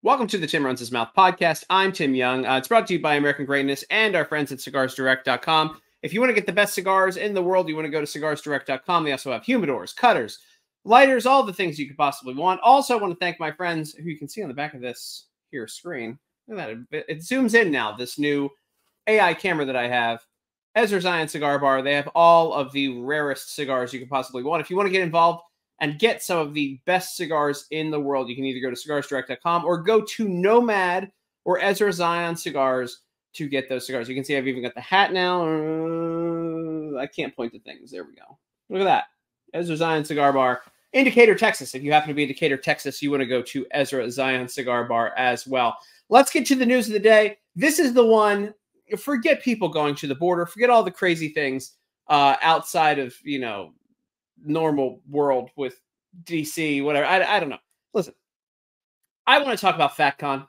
Welcome to the Tim Runs His Mouth podcast. I'm Tim Young. It's brought to you by American Greatness and our friends at cigarsdirect.com. If you want to get the best cigars in the world, you want to go to cigarsdirect.com. They also have humidors, cutters, lighters, all the things you could possibly want. Also, I want to thank my friends who you can see on the back of this here screen. Look at that. It zooms in now, this new AI camera that I have. Ezra Zion Cigar Bar. They have all of the rarest cigars you could possibly want. If you want to get involved and get some of the best cigars in the world, you can either go to cigarsdirect.com or go to Nomad or Ezra Zion Cigars to get those cigars. You can see I've even got the hat now. I can't point to things. There we go. Look at that. Ezra Zion Cigar Bar. In Decatur, Texas. If you happen to be in Decatur, Texas, you want to go to Ezra Zion Cigar Bar as well. Let's get to the news of the day. This is the one. Forget people going to the border. Forget all the crazy things outside of, normal world with DC, whatever. I don't know. Listen, I want to talk about FatCon.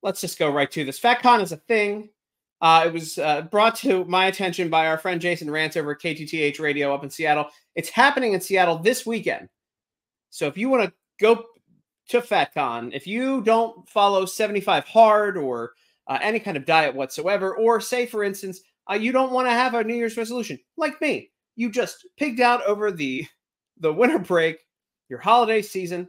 Let's just go right to this. FatCon is a thing. It was brought to my attention by our friend Jason Rance over at KTTH Radio up in Seattle. It's happening in Seattle this weekend. So if you want to go to FatCon, if you don't follow 75 hard or any kind of diet whatsoever, or say, for instance, you don't want to have a New Year's resolution, like me. You just pigged out over the winter break, your holiday season,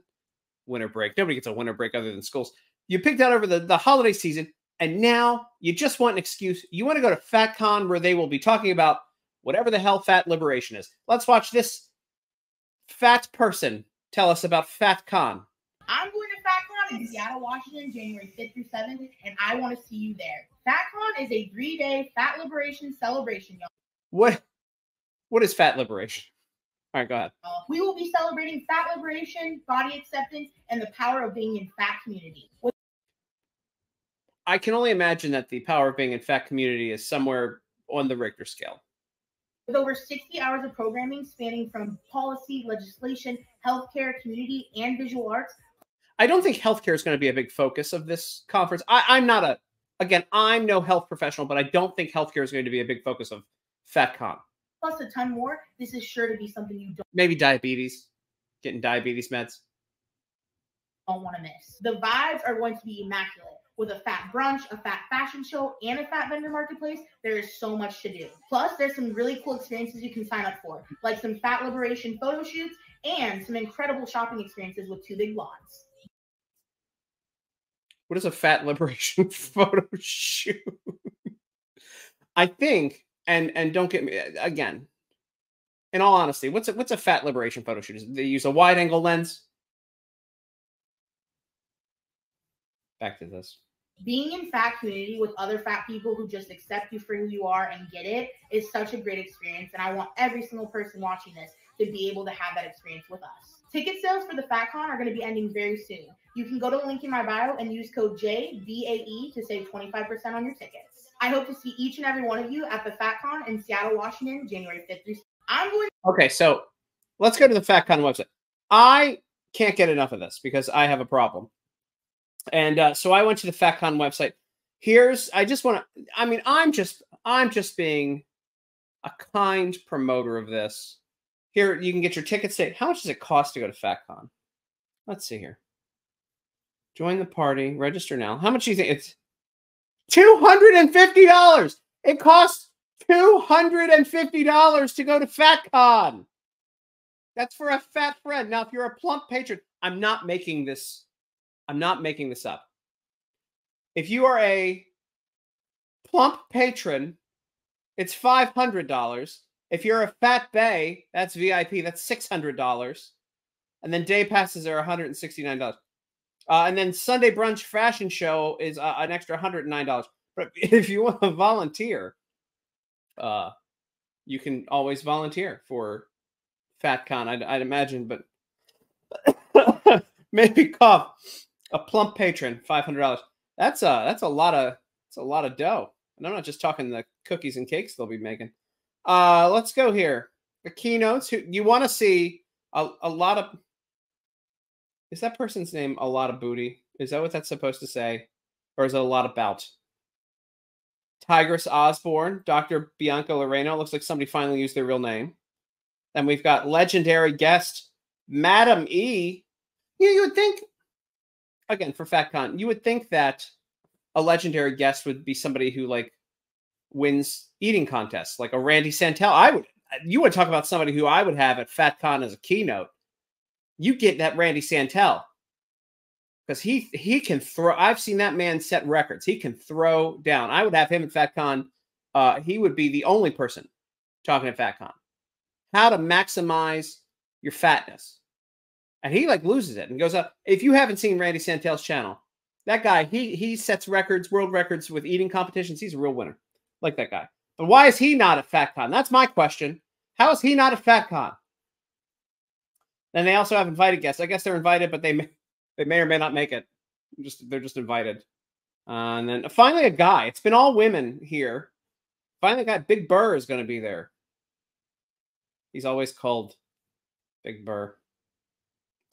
winter break. Nobody gets a winter break other than schools. You pigged out over the holiday season, and now you just want an excuse. You want to go to FatCon where they will be talking about whatever the hell fat liberation is. Let's watch this fat person tell us about FatCon. I'm going to FatCon in Seattle, Washington, January 5th through 7th, and I want to see you there. FatCon is a 3-day fat liberation celebration, y'all. What is fat liberation? All right, go ahead. We will be celebrating fat liberation, body acceptance, and the power of being in fat community. I can only imagine that the power of being in fat community is somewhere on the Richter scale. With over 60 hours of programming spanning from policy, legislation, healthcare, community, and visual arts. I don't think healthcare is going to be a big focus of this conference. I'm no health professional, but I don't think healthcare is going to be a big focus of FatCon. Plus a ton more. This is sure to be something you don't. Maybe diabetes, getting diabetes meds. Don't want to miss. The vibes are going to be immaculate. With a fat brunch, a fat fashion show, and a fat vendor marketplace, there is so much to do. Plus, there's some really cool experiences you can sign up for, like some fat liberation photo shoots and some incredible shopping experiences with 2 big lawns. What is a fat liberation photo shoot? I think, and don't get me, again, in all honesty, what's a fat liberation photo shoot? They use a wide angle lens? Back to this. Being in fat community with other fat people who just accept you for who you are and get it is such a great experience. And I want every single person watching this to be able to have that experience with us. Ticket sales for the FatCon are going to be ending very soon. You can go to the link in my bio and use code JBAE to save 25% on your tickets. I hope to see each and every one of you at the FatCon in Seattle, Washington, January 5th through 7th. Okay, so let's go to the FatCon website. I can't get enough of this because I have a problem. And so I went to the FatCon website. I'm just being a kind promoter of this. Here, you can get your tickets. How much does it cost to go to FatCon? Let's see here. Join the party. Register now. How much do you think? It's $250. It costs $250 to go to FatCon. That's for a fat friend. Now, if you're a plump patron, I'm not making this up. If you are a plump patron, it's $500. If you're a fat bae, that's VIP, that's $600. And then day passes are $169. And then Sunday brunch fashion show is an extra $109. But if you want to volunteer, you can always volunteer for FatCon, I'd imagine, but maybe cough. A plump patron, $500. That's a lot of dough. And I'm not just talking the cookies and cakes they'll be making. Let's go here. The keynotes. You want to see a lot of. Is that person's name a lot of booty? Is that what that's supposed to say, or is it a lot about? Tigress Osborne, Dr. Bianca Loreno. Looks like somebody finally used their real name. Then we've got legendary guest Madam E. You would think again, for FatCon, you would think that a legendary guest would be somebody who like wins eating contests, like a Randy Santel. You would talk about somebody who I would have at FatCon as a keynote. You get that Randy Santel because he can throw. I've seen that man set records. He can throw down. I would have him at FatCon. He would be the only person talking at FatCon. How to maximize your fatness. And he like loses it and goes up. If you haven't seen Randy Santel's channel, that guy, he sets records, world records with eating competitions. He's a real winner. Like that guy. But why is he not at FatCon? That's my question. How is he not at FatCon? Then they also have invited guests. I guess they're invited, but they may or may not make it. They're just invited. And then finally a guy. It's been all women here. Finally a guy. Big Burr is going to be there. He's always called Big Burr.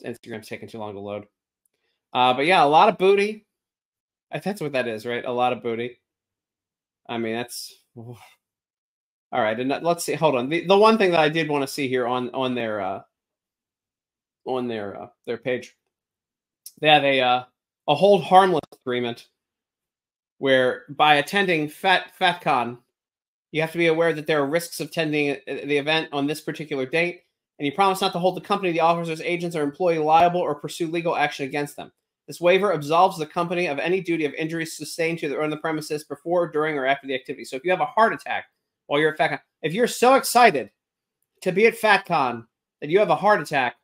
Instagram's taking too long to load. But yeah, a lot of booty. That's what that is, right? A lot of booty. I mean, that's all right. And let's see. Hold on. The one thing that I did want to see here on their page, they have a hold harmless agreement where by attending FatCon, you have to be aware that there are risks of attending the event on this particular date, and you promise not to hold the company, the officers, agents, or employee liable or pursue legal action against them. This waiver absolves the company of any duty of injuries sustained to on the premises before, during, or after the activity. So if you have a heart attack while you're at FatCon, if you're so excited to be at FatCon that you have a heart attack,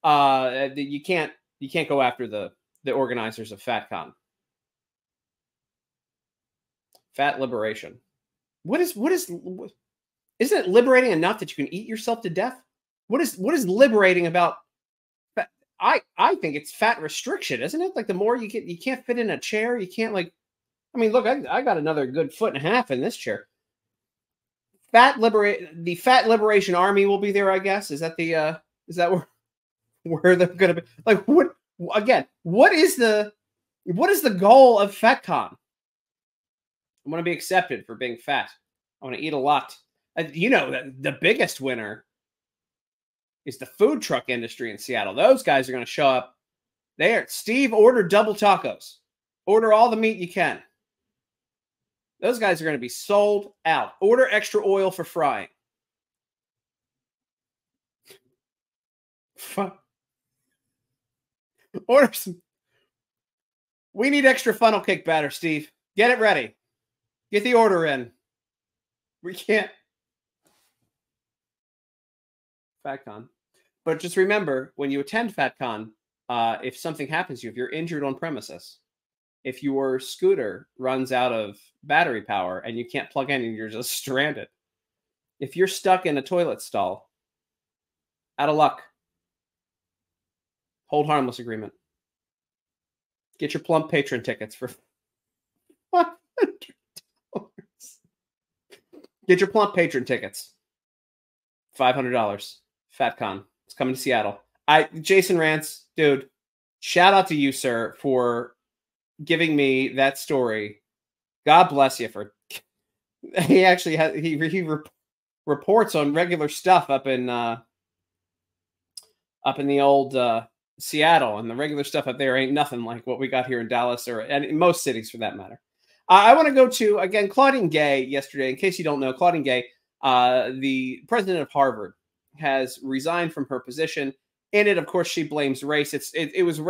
you can't go after the organizers of FatCon. Fat liberation. Isn't it liberating enough that you can eat yourself to death? What is liberating about fat? I think it's fat restriction, isn't it? Like the more you get, you can't fit in a chair. You can't like, I mean, look, I got another good foot and a half in this chair. The Fat Liberation Army will be there, I guess. Is that where they're going to be? Like what is the goal of FatCon? I want to be accepted for being fat. I want to eat a lot. You know, the biggest winner is the food truck industry in Seattle. Those guys are going to show up there. Steve, order double tacos. Order all the meat you can. Those guys are going to be sold out. Order extra oil for frying. Order some. We need extra funnel cake batter, Steve. Get it ready. Get the order in. We can't. FatCon. But just remember, when you attend FatCon, if something happens to you, if you're injured on premises, if your scooter runs out of battery power and you can't plug in and you're just stranded, if you're stuck in a toilet stall, out of luck, hold harmless agreement. Get your plump patron tickets for $500. Get your plump patron tickets. $500. FatCon. It's coming to Seattle. Jason Rance, dude, shout out to you, sir, for giving me that story. God bless you for. He actually has. He reports on regular stuff up in the old Seattle, and the regular stuff up there ain't nothing like what we got here in Dallas or in most cities for that matter. I want to go to again Claudine Gay yesterday. In case you don't know, Claudine Gay, the president of Harvard, has resigned from her position. In it, of course, she blames race. It was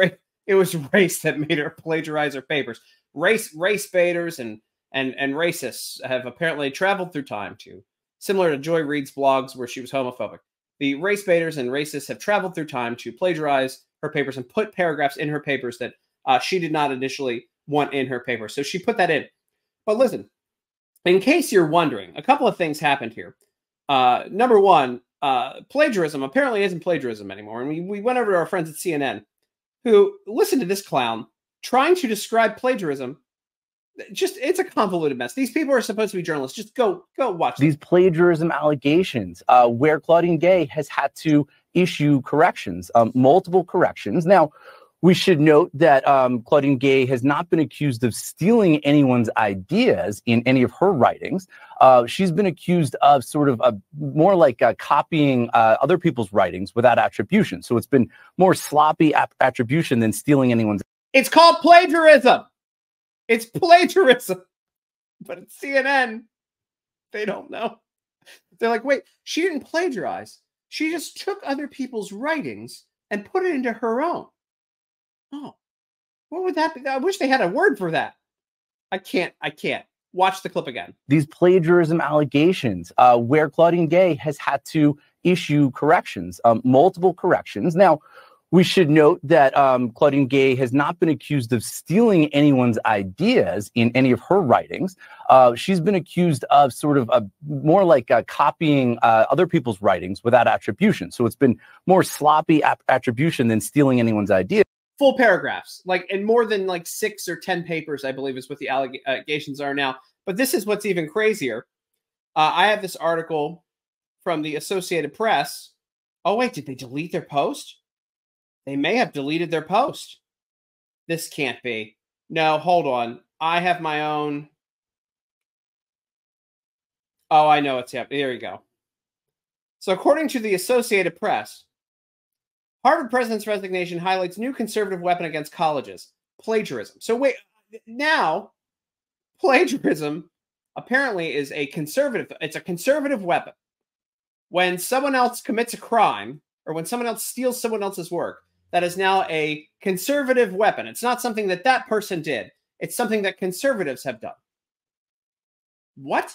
race that made her plagiarize her papers. Race baiters and racists have apparently traveled through time to, similar to Joy Reid's blogs where she was homophobic. The race baiters and racists have traveled through time to plagiarize her papers and put paragraphs in her papers that she did not initially want in her paper. So she put that in. But listen, in case you're wondering, a couple of things happened here. Number one, plagiarism apparently isn't plagiarism anymore. And we went over to our friends at CNN who listened to this clown trying to describe plagiarism. It's a convoluted mess. These people are supposed to be journalists. Just go watch these plagiarism allegations where Claudine Gay has had to issue corrections, multiple corrections. Now, we should note that Claudine Gay has not been accused of stealing anyone's ideas in any of her writings. She's been accused of sort of more like copying other people's writings without attribution. So it's been more sloppy attribution than stealing anyone's. It's called plagiarism. It's plagiarism. But at CNN, they don't know. They're like, wait, she didn't plagiarize. She just took other people's writings and put it into her own. Oh, what would that be? I wish they had a word for that. I can't. Watch the clip again. These plagiarism allegations, where Claudine Gay has had to issue corrections, multiple corrections. Now, we should note that Claudine Gay has not been accused of stealing anyone's ideas in any of her writings. She's been accused of sort of more like copying other people's writings without attribution. So it's been more sloppy attribution than stealing anyone's ideas. Full paragraphs, like, and more than like 6 or 10 papers, I believe is what the allegations are now. But this is what's even crazier. I have this article from the Associated Press. Oh, wait, did they delete their post? They may have deleted their post. This can't be. No, hold on. I have my own. Oh, I know it's happening. There you go. So according to the Associated Press, Harvard president's resignation highlights new conservative weapon against colleges, plagiarism. So wait, now plagiarism apparently is a conservative, it's a conservative weapon. When someone else commits a crime or when someone else steals someone else's work, that is now a conservative weapon. It's not something that that person did. It's something that conservatives have done. What?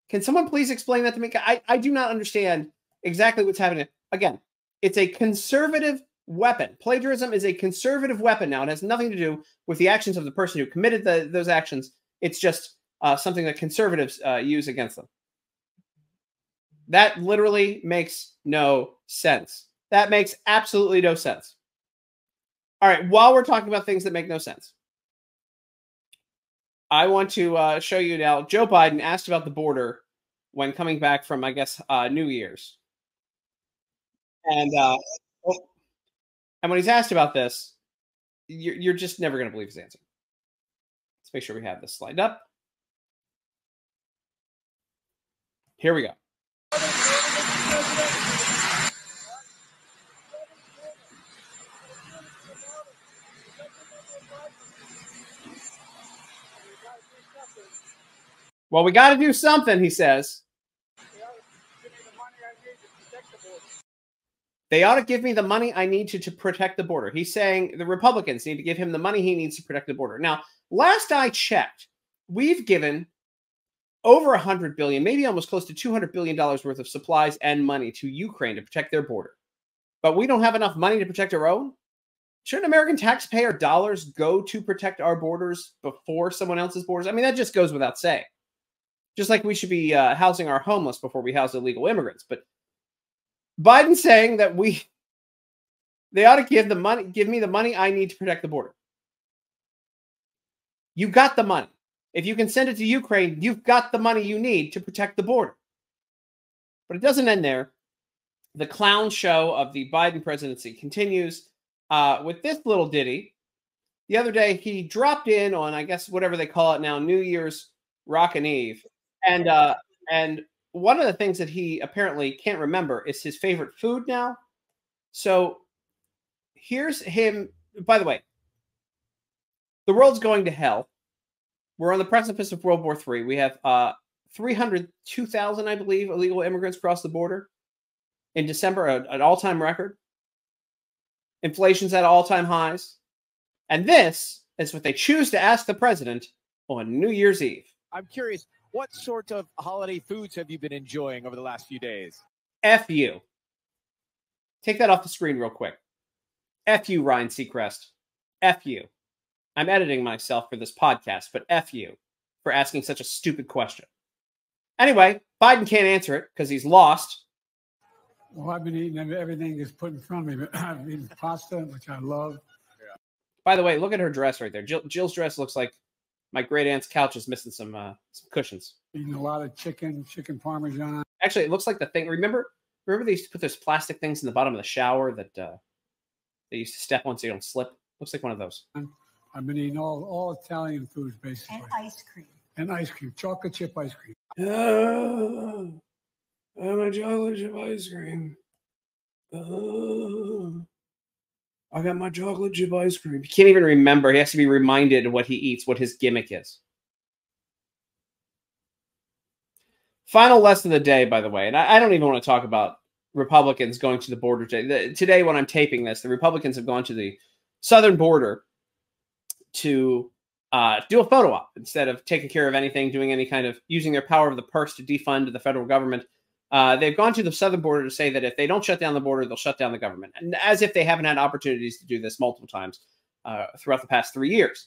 Can someone please explain that to me? I do not understand exactly what's happening. Again, it's a conservative weapon. Plagiarism is a conservative weapon now. It has nothing to do with the actions of the person who committed those actions. It's just something that conservatives use against them. That literally makes no sense. That makes absolutely no sense. All right, while we're talking about things that make no sense, I want to show you now, Joe Biden asked about the border when coming back from, I guess, New Year's. And when he's asked about this, you're just never going to believe his answer. Let's make sure we have this slide up. Here we go. Well, we got to do something, he says. They ought to give me the money I need to protect the border. He's saying the Republicans need to give him the money he needs to protect the border. Now, last I checked, we've given over $100 billion, maybe almost close to $200 billion worth of supplies and money to Ukraine to protect their border. But we don't have enough money to protect our own? Shouldn't American taxpayer dollars go to protect our borders before someone else's borders? I mean, that just goes without saying. Just like we should be housing our homeless before we house illegal immigrants. But Biden's saying that they ought to give me the money I need to protect the border. You got the money. If you can send it to Ukraine, you've got the money you need to protect the border. But it doesn't end there. The clown show of the Biden presidency continues with this little ditty. The other day, he dropped in on, I guess, whatever they call it now, New Year's Rockin' Eve. And one of the things that he apparently can't remember is his favorite food now. So here's him. By the way, the world's going to hell. We're on the precipice of World War III. We have 302,000, I believe, illegal immigrants cross the border in December, an all-time record. Inflation's at all-time highs. And this is what they choose to ask the president on New Year's Eve. I'm curious, what sort of holiday foods have you been enjoying over the last few days? F you. Take that off the screen real quick. F you, Ryan Seacrest. F you. I'm editing myself for this podcast, but F you for asking such a stupid question. Anyway, Biden can't answer it because he's lost. Well, I've been eating everything that's put in front of me. I've eaten pasta, which I love. Yeah. By the way, look at her dress right there. Jill's dress looks like my great aunt's couch is missing some cushions. Eating a lot of chicken parmesan. Actually, it looks like the thing. Remember they used to put those plastic things in the bottom of the shower that they used to step on so you don't slip? Looks like one of those. I've been eating all Italian foods, basically. And ice cream. And ice cream. Chocolate chip ice cream. I'm a chocolate chip ice cream. I got my chocolate chip ice cream. He can't even remember. He has to be reminded of what he eats, what his gimmick is. Final lesson of the day, by the way, and I don't even want to talk about Republicans going to the border today. Today, when I'm taping this, the Republicans have gone to the southern border to do a photo op instead of taking care of anything, doing any kind of using their power of the purse to defund the federal government. They've gone to the southern border to say that if they don't shut down the border, they'll shut down the government. And as if they haven't had opportunities to do this multiple times throughout the past 3 years.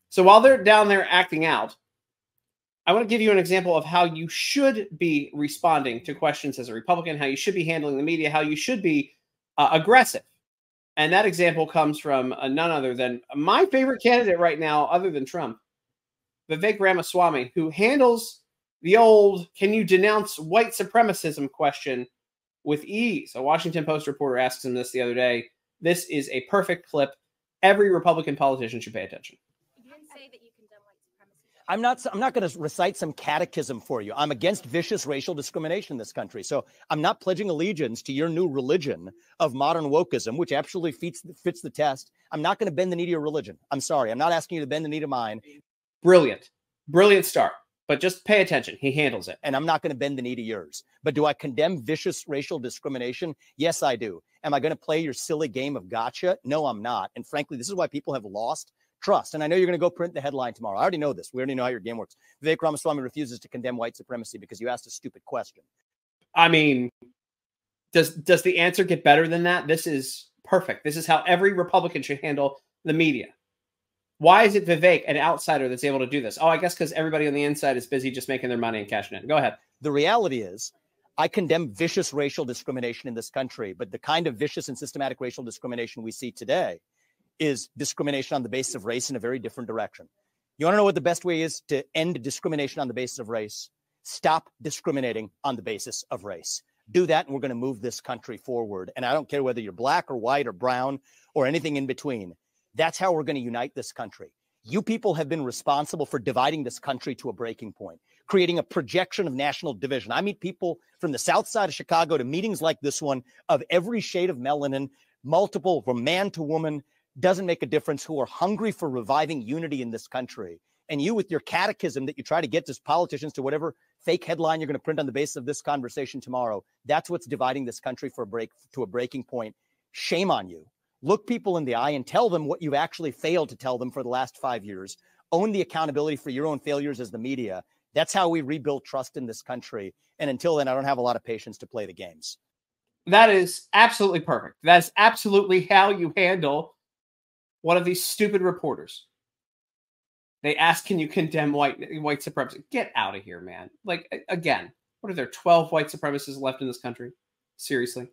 So while they're down there acting out, I want to give you an example of how you should be responding to questions as a Republican, how you should be handling the media, how you should be aggressive. And that example comes from none other than my favorite candidate right now, other than Trump, Vivek Ramaswamy, who handles the old, can you denounce white supremacism question with ease. A Washington Post reporter asked him this the other day. This is a perfect clip. Every Republican politician should pay attention. You didn't say that you condemn white supremacy. I'm not going to recite some catechism for you. I'm against vicious racial discrimination in this country. So I'm not pledging allegiance to your new religion of modern wokeism, which actually fits the test. I'm not going to bend the knee to your religion. I'm sorry. I'm not asking you to bend the knee to mine. Brilliant. Brilliant start. But just pay attention. He handles it. And I'm not going to bend the knee to yours. But do I condemn vicious racial discrimination? Yes, I do. Am I going to play your silly game of gotcha? No, I'm not. And frankly, this is why people have lost trust. And I know you're going to go print the headline tomorrow. I already know this. We already know how your game works. Vivek Ramaswamy refuses to condemn white supremacy because you asked a stupid question. I mean, does the answer get better than that? This is perfect. This is how every Republican should handle the media. Why is it Vivek, an outsider, that's able to do this? Oh, I guess because everybody on the inside is busy just making their money and cashing in. Go ahead. The reality is, I condemn vicious racial discrimination in this country, but the kind of vicious and systematic racial discrimination we see today is discrimination on the basis of race in a very different direction. You want to know what the best way is to end discrimination on the basis of race? Stop discriminating on the basis of race. Do that, and we're going to move this country forward. And I don't care whether you're black or white or brown or anything in between. That's how we're going to unite this country. You people have been responsible for dividing this country to a breaking point, creating a projection of national division. I meet people from the south side of Chicago to meetings like this one of every shade of melanin, multiple, from man to woman, doesn't make a difference, who are hungry for reviving unity in this country. And you, with your catechism that you try to get to politicians to whatever fake headline you're going to print on the basis of this conversation tomorrow, that's what's dividing this country to a breaking point. Shame on you. Look people in the eye and tell them what you've actually failed to tell them for the last 5 years. Own the accountability for your own failures as the media. That's how we rebuild trust in this country. And until then, I don't have a lot of patience to play the games. That is absolutely perfect. That's absolutely how you handle one of these stupid reporters. They ask, can you condemn white supremacy? Get out of here, man. Like, again, what are there, 12 white supremacists left in this country? Seriously?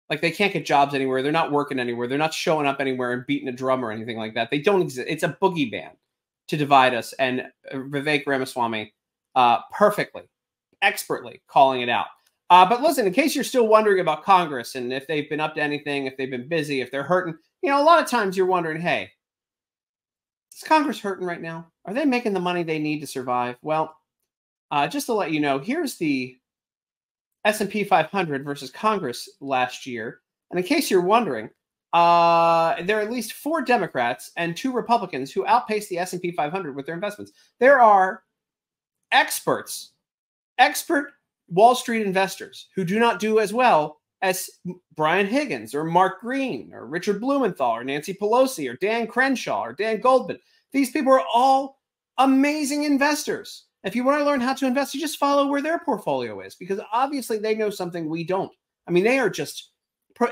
Like, they can't get jobs anywhere. They're not working anywhere. They're not showing up anywhere and beating a drum or anything like that. They don't exist. It's a boogie band to divide us. And Vivek Ramaswamy perfectly, expertly calling it out. But listen, in case you're still wondering about Congress and if they've been up to anything, if they've been busy, if they're hurting, you know, a lot of times you're wondering, hey, is Congress hurting right now? Are they making the money they need to survive? Well, just to let you know, here's the S&P 500 versus Congress last year. And in case you're wondering, there are at least 4 Democrats and 2 Republicans who outpaced the S&P 500 with their investments. There are expert Wall Street investors who do not do as well as Brian Higgins or Mark Green or Richard Blumenthal or Nancy Pelosi or Dan Crenshaw or Dan Goldman. These people are all amazing investors. If you want to learn how to invest, you just follow where their portfolio is, because obviously they know something we don't. I mean, they are just,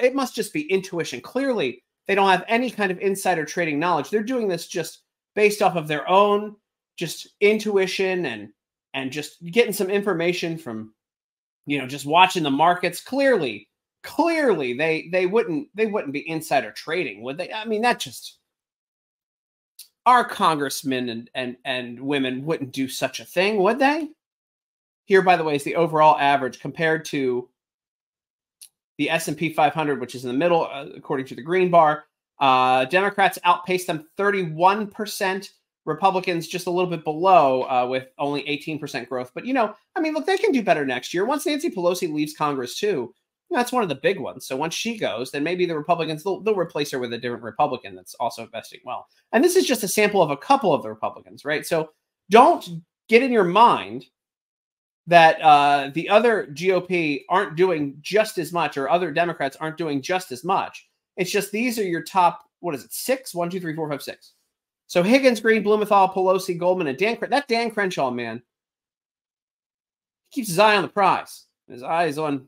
it must just be intuition. Clearly, they don't have any kind of insider trading knowledge. They're doing this just based off of their own just intuition and just getting some information from, you know, just watching the markets. Clearly they wouldn't be insider trading, would they? I mean, that just, our congressmen and women wouldn't do such a thing, would they? Here, by the way, is the overall average compared to the S&P 500, which is in the middle, according to the green bar. Democrats outpaced them 31%. Republicans just a little bit below with only 18% growth. But, you know, I mean, look, they can do better next year. Once Nancy Pelosi leaves Congress, too, That's one of the big ones. So once she goes, then maybe the Republicans, they'll replace her with a different Republican that's also investing well. And this is just a sample of a couple of the Republicans, right? So don't get in your mind that the other GOP aren't doing just as much, or other Democrats aren't doing just as much. It's just these are your top, what is it, 6? 1, 2, 3, 4, 5, 6. So Higgins, Green, Blumenthal, Pelosi, Goldman, and Dan Crenshaw, man, he keeps his eye on the prize. His eye is on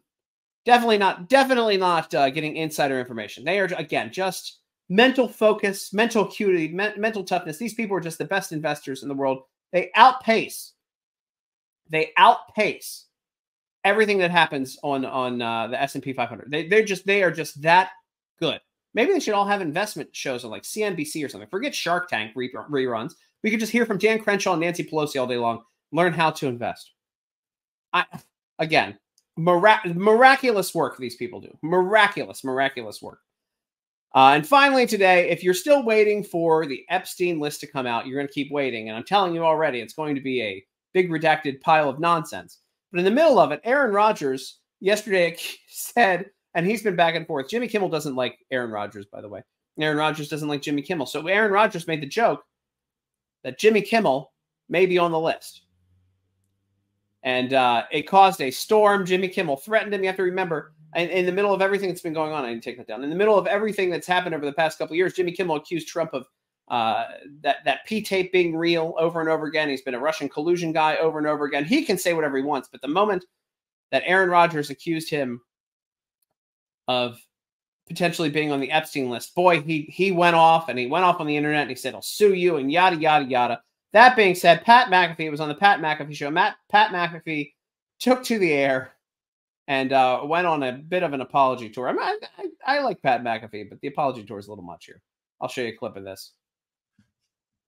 definitely not getting insider information. They are, again, just mental focus, mental acuity, mental toughness. These people are just the best investors in the world. They outpace everything that happens on the S&P 500. They are just that good. Maybe they should all have investment shows on like CNBC or something. Forget Shark Tank reruns. We could just hear from Dan Crenshaw and Nancy Pelosi all day long. Learn how to invest. Again, miraculous work these people do. Miraculous work. And finally today, if you're still waiting for the Epstein list to come out, you're going to keep waiting. And I'm telling you already, it's going to be a big redacted pile of nonsense. But in the middle of it, Aaron Rodgers yesterday said, and he's been back and forth. Jimmy Kimmel doesn't like Aaron Rodgers, by the way. Aaron Rodgers doesn't like Jimmy Kimmel. So Aaron Rodgers made the joke that Jimmy Kimmel may be on the list. And it caused a storm. Jimmy Kimmel threatened him. You have to remember, in the middle of everything that's been going on, I didn't take that down. In the middle of everything that's happened over the past couple of years, Jimmy Kimmel accused Trump of that P-tape being real over and over again. He's been a Russian collusion guy over and over again. He can say whatever he wants, but the moment that Aaron Rodgers accused him of potentially being on the Epstein list, boy, he went off, and he went off on the internet, and he said, I'll sue you, and yada, yada, yada. That being said, Pat McAfee was on the Pat McAfee show. Pat McAfee took to the air and went on a bit of an apology tour. I like Pat McAfee, but the apology tour is a little much here. I'll show you a clip of this.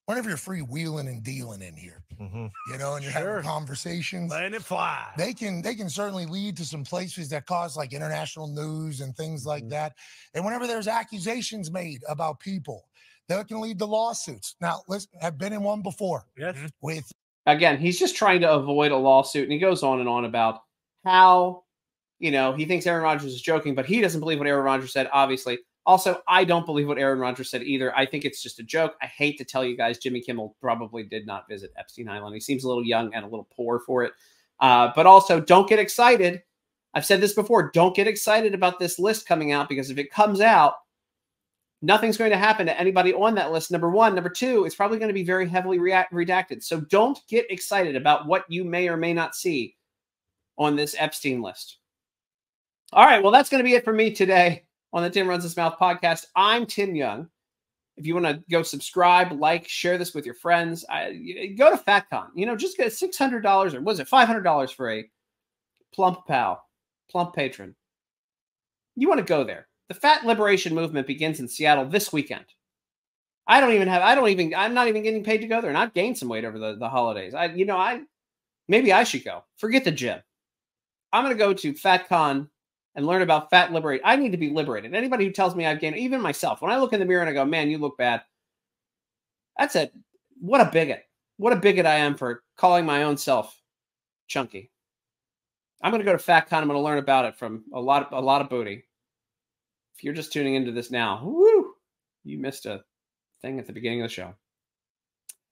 Whenever you're freewheeling and dealing in here, you know, and you're Sure. having conversations, Letting it fly. they can certainly lead to some places that cause like international news and things like that. And whenever there's accusations made about people, that can lead to lawsuits. Now, let's have been in one before. Yes. With Again, he's just trying to avoid a lawsuit, and he goes on and on about how, you know, he thinks Aaron Rodgers is joking, but he doesn't believe what Aaron Rodgers said, obviously. Also, I don't believe what Aaron Rodgers said either. I think it's just a joke. I hate to tell you guys, Jimmy Kimmel probably did not visit Epstein Island. He seems a little young and a little poor for it. But also, don't get excited. I've said this before. Don't get excited about this list coming out, because if it comes out, nothing's going to happen to anybody on that list, number one. Number two, it's probably going to be very heavily redacted. So don't get excited about what you may or may not see on this Epstein list. All right, well, that's going to be it for me today on the Tim Runs His Mouth podcast. I'm Tim Young. If you want to go subscribe, like, share this with your friends, go to FatCon. You know, just get $600, or was it $500 for a plump patron. You want to go there. The Fat Liberation Movement begins in Seattle this weekend. I'm not even getting paid to go there, and I've gained some weight over the holidays. Maybe I should go. Forget the gym. I'm going to go to FatCon and learn about fat liberation. I need to be liberated. Anybody who tells me I've gained, even myself, when I look in the mirror and I go, man, you look bad. That's it. What a bigot. What a bigot I am for calling my own self chunky. I'm going to go to FatCon. I'm going to learn about it from a lot of booty. If you're just tuning into this now, woo, you missed a thing at the beginning of the show.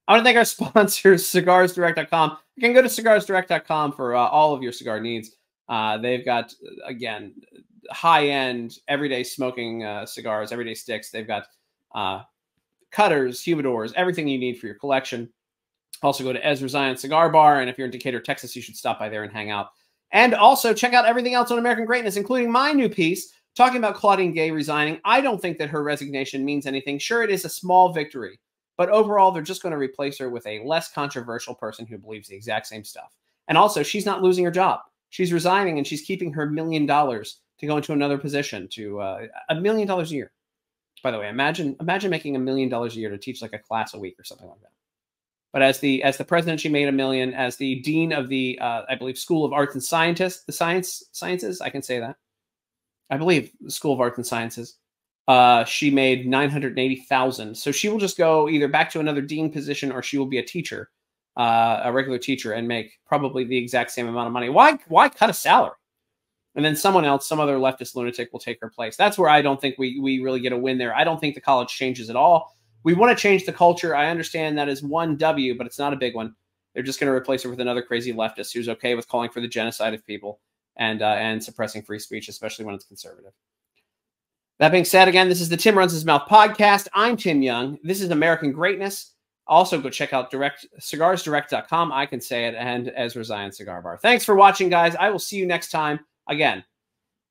I want to thank our sponsors, cigarsdirect.com. You can go to cigarsdirect.com for all of your cigar needs. They've got, again, high-end, everyday smoking cigars, everyday sticks. They've got cutters, humidors, everything you need for your collection. Also go to Ezra Zion Cigar Bar, and if you're in Decatur, Texas, you should stop by there and hang out. And also check out everything else on American Greatness, including my new piece talking about Claudine Gay resigning. I don't think that her resignation means anything. Sure, it is a small victory, but overall, they're just going to replace her with a less controversial person who believes the exact same stuff. And also, she's not losing her job. She's resigning, and she's keeping her $1 million to go into another position to $1 million a year. By the way, imagine making $1 million a year to teach like a class a week or something like that. But as the president, she made $1 million. As the dean of the I believe School of Arts and Sciences, I can say that. I believe the School of Arts and Sciences. She made $980,000. So she will just go either back to another dean position, or she will be a teacher, a regular teacher, and make probably the exact same amount of money. Why cut a salary? And then someone else, some other leftist lunatic will take her place. That's where I don't think we really get a win there. I don't think the college changes at all. We want to change the culture. I understand that is one W, but it's not a big one. They're just going to replace her with another crazy leftist who's okay with calling for the genocide of people and suppressing free speech, especially when it's conservative. That being said, again, this is the Tim Runs His Mouth podcast. I'm Tim Young. This is American Greatness. Also, go check out cigarsdirect.com. I can say it, and Ezra Zion Cigar Bar. Thanks for watching, guys. I will see you next time. Again,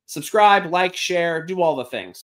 subscribe, like, share, do all the things.